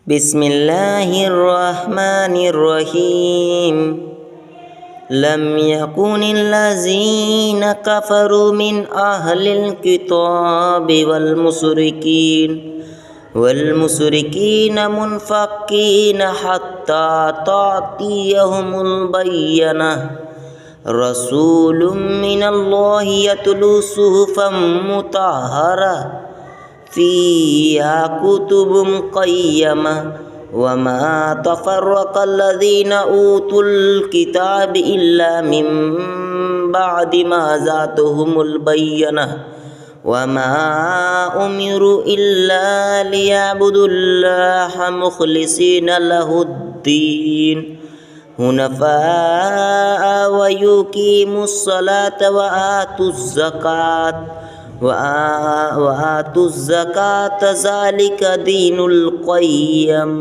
বিসমিল্লাহির রহমানির রহিম। لم يكن الذين كفروا من أهل الكتاب والمشركين منفكين حتى تأتيهم البينة رسول من الله يتلو صحفا مطهرة فيها كتب قيمة وما تفرق الذين أوتوا الكتاب إلا من بعد ما جاءتهم البينة وما أمروا إلا ليعبدوا الله مخلصين له الدين حنفاء ويقيموا الصلاة وآتوا الزكاة ذلك دين القيم.